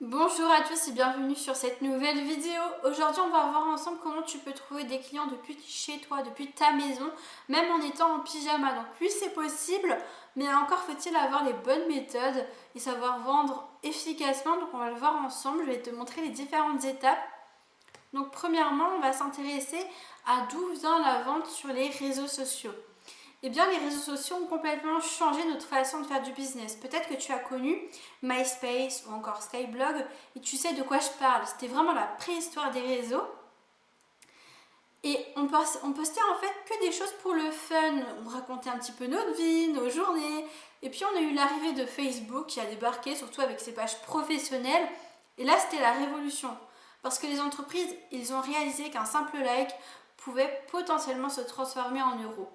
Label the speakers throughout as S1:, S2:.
S1: Bonjour à tous et bienvenue sur cette nouvelle vidéo. Aujourd'hui on va voir ensemble comment tu peux trouver des clients depuis chez toi, depuis ta maison, même en étant en pyjama. Donc oui c'est possible, mais encore faut-il avoir les bonnes méthodes et savoir vendre efficacement. Donc on va le voir ensemble, je vais te montrer les différentes étapes. Donc premièrement on va s'intéresser à d'où vient la vente sur les réseaux sociaux. Eh bien, les réseaux sociaux ont complètement changé notre façon de faire du business. Peut-être que tu as connu MySpace ou encore Skyblog et tu sais de quoi je parle. C'était vraiment la préhistoire des réseaux. Et on postait en fait que des choses pour le fun. On racontait un petit peu notre vie, nos journées. Et puis on a eu l'arrivée de Facebook qui a débarqué, surtout avec ses pages professionnelles. Et là, c'était la révolution. Parce que les entreprises, ils ont réalisé qu'un simple like pouvait potentiellement se transformer en euros.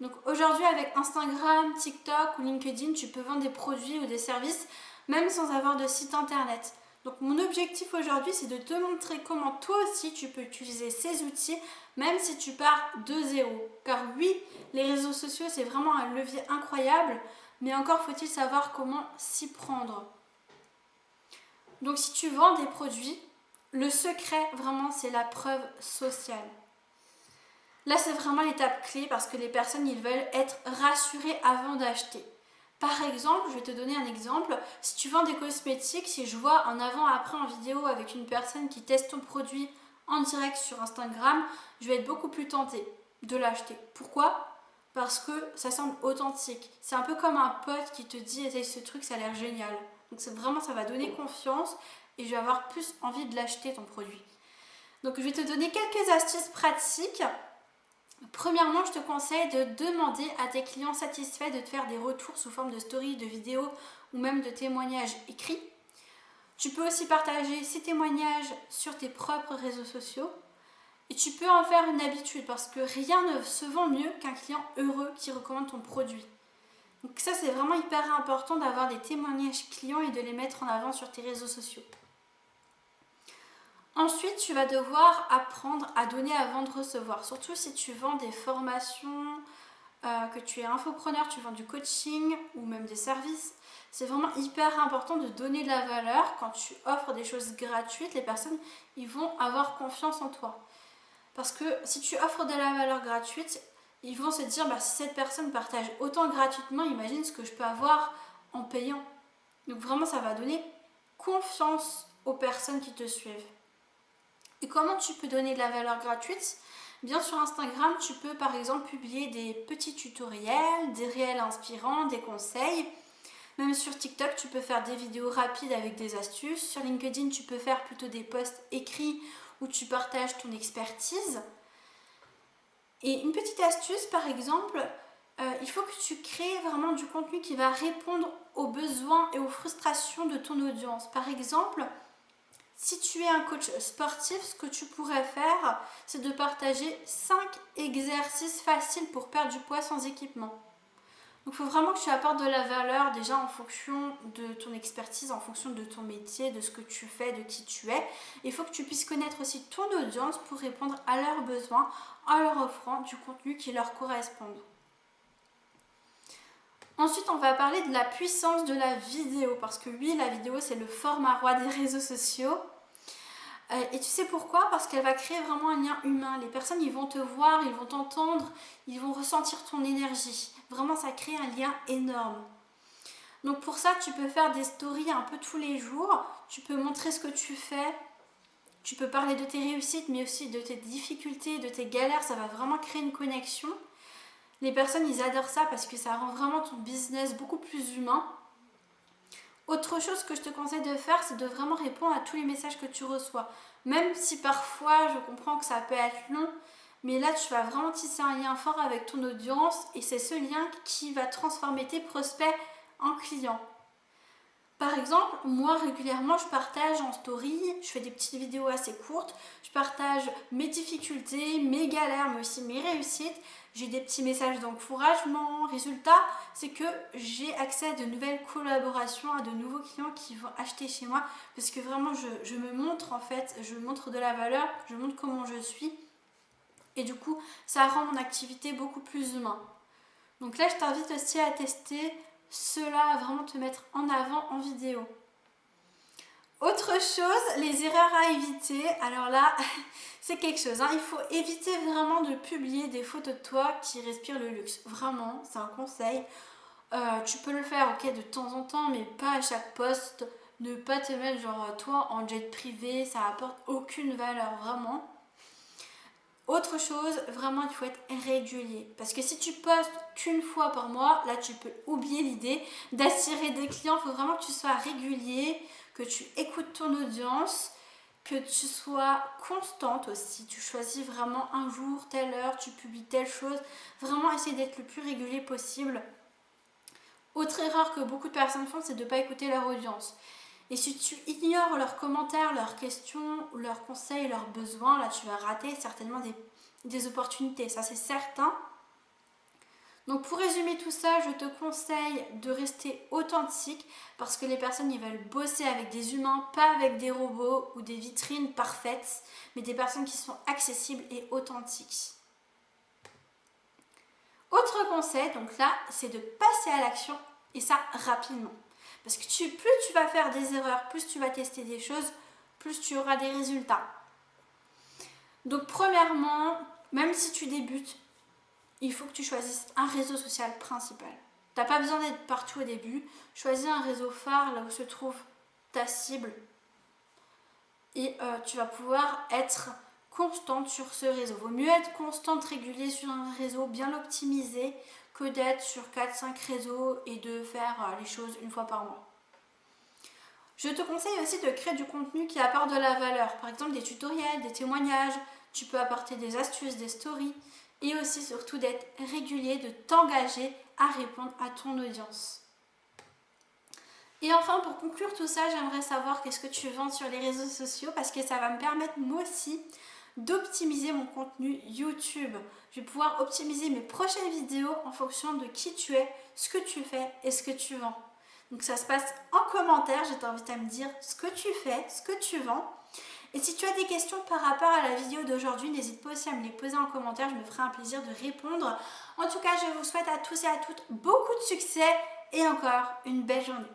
S1: Donc aujourd'hui avec Instagram, TikTok ou LinkedIn, tu peux vendre des produits ou des services même sans avoir de site internet. Donc mon objectif aujourd'hui c'est de te montrer comment toi aussi tu peux utiliser ces outils même si tu pars de zéro. Car oui, les réseaux sociaux c'est vraiment un levier incroyable, mais encore faut-il savoir comment s'y prendre. Donc si tu vends des produits, le secret vraiment c'est la preuve sociale. Là, c'est vraiment l'étape clé parce que les personnes, ils veulent être rassurées avant d'acheter. Par exemple, je vais te donner un exemple. Si tu vends des cosmétiques, si je vois un avant-après en vidéo avec une personne qui teste ton produit en direct sur Instagram, je vais être beaucoup plus tentée de l'acheter. Pourquoi ? Parce que ça semble authentique. C'est un peu comme un pote qui te dit essaye ce truc, ça a l'air génial. Donc c'est vraiment, ça va donner confiance et je vais avoir plus envie de l'acheter ton produit. Donc je vais te donner quelques astuces pratiques. Premièrement, je te conseille de demander à tes clients satisfaits de te faire des retours sous forme de stories, de vidéos ou même de témoignages écrits. Tu peux aussi partager ces témoignages sur tes propres réseaux sociaux et tu peux en faire une habitude parce que rien ne se vend mieux qu'un client heureux qui recommande ton produit. Donc ça, c'est vraiment hyper important d'avoir des témoignages clients et de les mettre en avant sur tes réseaux sociaux. Ensuite, tu vas devoir apprendre à donner avant de recevoir. Surtout si tu vends des formations, que tu es infopreneur, tu vends du coaching ou même des services. C'est vraiment hyper important de donner de la valeur. Quand tu offres des choses gratuites, les personnes ils vont avoir confiance en toi. Parce que si tu offres de la valeur gratuite, ils vont se dire si cette personne partage autant gratuitement, imagine ce que je peux avoir en payant. Donc vraiment, ça va donner confiance aux personnes qui te suivent. Et comment tu peux donner de la valeur gratuite ? Bien sur Instagram, tu peux par exemple publier des petits tutoriels, des réels inspirants, des conseils. Même sur TikTok, tu peux faire des vidéos rapides avec des astuces. Sur LinkedIn, tu peux faire plutôt des posts écrits où tu partages ton expertise. Et une petite astuce par exemple, il faut que tu crées vraiment du contenu qui va répondre aux besoins et aux frustrations de ton audience. Par exemple, si tu es un coach sportif, ce que tu pourrais faire, c'est de partager 5 exercices faciles pour perdre du poids sans équipement. Donc il faut vraiment que tu apportes de la valeur déjà en fonction de ton expertise, en fonction de ton métier, de ce que tu fais, de qui tu es. Il faut que tu puisses connaître aussi ton audience pour répondre à leurs besoins en leur offrant du contenu qui leur corresponde. Ensuite, on va parler de la puissance de la vidéo parce que oui, la vidéo c'est le format roi des réseaux sociaux. Et tu sais pourquoi ? Parce qu'elle va créer vraiment un lien humain. Les personnes, ils vont te voir, ils vont t'entendre, ils vont ressentir ton énergie. Vraiment, ça crée un lien énorme. Donc pour ça, tu peux faire des stories un peu tous les jours. Tu peux montrer ce que tu fais. Tu peux parler de tes réussites, mais aussi de tes difficultés, de tes galères. Ça va vraiment créer une connexion. Les personnes, ils adorent ça parce que ça rend vraiment ton business beaucoup plus humain. Autre chose que je te conseille de faire, c'est de vraiment répondre à tous les messages que tu reçois. Même si parfois, je comprends que ça peut être long, mais là, tu vas vraiment tisser un lien fort avec ton audience et c'est ce lien qui va transformer tes prospects en clients. Par exemple, moi régulièrement je partage en story, je fais des petites vidéos assez courtes, je partage mes difficultés, mes galères, mais aussi mes réussites. J'ai des petits messages d'encouragement. Résultat, c'est que j'ai accès à de nouvelles collaborations, à de nouveaux clients qui vont acheter chez moi parce que vraiment je me montre en fait, je montre de la valeur, je montre comment je suis et du coup ça rend mon activité beaucoup plus humaine. Donc là je t'invite aussi à tester cela, à vraiment te mettre en avant en vidéo. Autre chose, les erreurs à éviter. Alors là, c'est quelque chose, hein. Il faut éviter vraiment de publier des photos de toi qui respirent le luxe. Vraiment, c'est un conseil. Tu peux le faire, ok, de temps en temps, mais pas à chaque post. Ne pas te mettre genre toi en jet privé, ça apporte aucune valeur, vraiment. Autre chose, vraiment il faut être régulier. Parce que si tu postes qu'une fois par mois, là tu peux oublier l'idée d'attirer des clients. Il faut vraiment que tu sois régulier, que tu écoutes ton audience, que tu sois constante aussi. Tu choisis vraiment un jour, telle heure, tu publies telle chose. Vraiment essayer d'être le plus régulier possible. Autre erreur que beaucoup de personnes font, c'est de ne pas écouter leur audience. Et si tu ignores leurs commentaires, leurs questions, leurs conseils, leurs besoins, là tu vas rater certainement des opportunités, ça c'est certain. Donc pour résumer tout ça, je te conseille de rester authentique parce que les personnes ils veulent bosser avec des humains, pas avec des robots ou des vitrines parfaites, mais des personnes qui sont accessibles et authentiques. Autre conseil, donc là, c'est de passer à l'action et ça rapidement. Parce que plus tu vas faire des erreurs, plus tu vas tester des choses, plus tu auras des résultats. Donc premièrement, même si tu débutes, il faut que tu choisisses un réseau social principal. Tu n'as pas besoin d'être partout au début. Choisis un réseau phare là où se trouve ta cible. Et tu vas pouvoir être constante sur ce réseau. Vaut mieux être constante, régulier sur un réseau, bien l'optimiser, que d'être sur 4-5 réseaux et de faire les choses une fois par mois. Je te conseille aussi de créer du contenu qui apporte de la valeur. Par exemple des tutoriels, des témoignages, tu peux apporter des astuces, des stories et aussi surtout d'être régulier, de t'engager à répondre à ton audience. Et enfin, pour conclure tout ça, j'aimerais savoir qu'est-ce que tu vends sur les réseaux sociaux parce que ça va me permettre moi aussi d'optimiser mon contenu YouTube. Je vais pouvoir optimiser mes prochaines vidéos en fonction de qui tu es, ce que tu fais et ce que tu vends. Donc ça se passe en commentaire, je t'invite à me dire ce que tu fais, ce que tu vends. Et si tu as des questions par rapport à la vidéo d'aujourd'hui, n'hésite pas aussi à me les poser en commentaire, je me ferai un plaisir de répondre. En tout cas, je vous souhaite à tous et à toutes beaucoup de succès et encore une belle journée.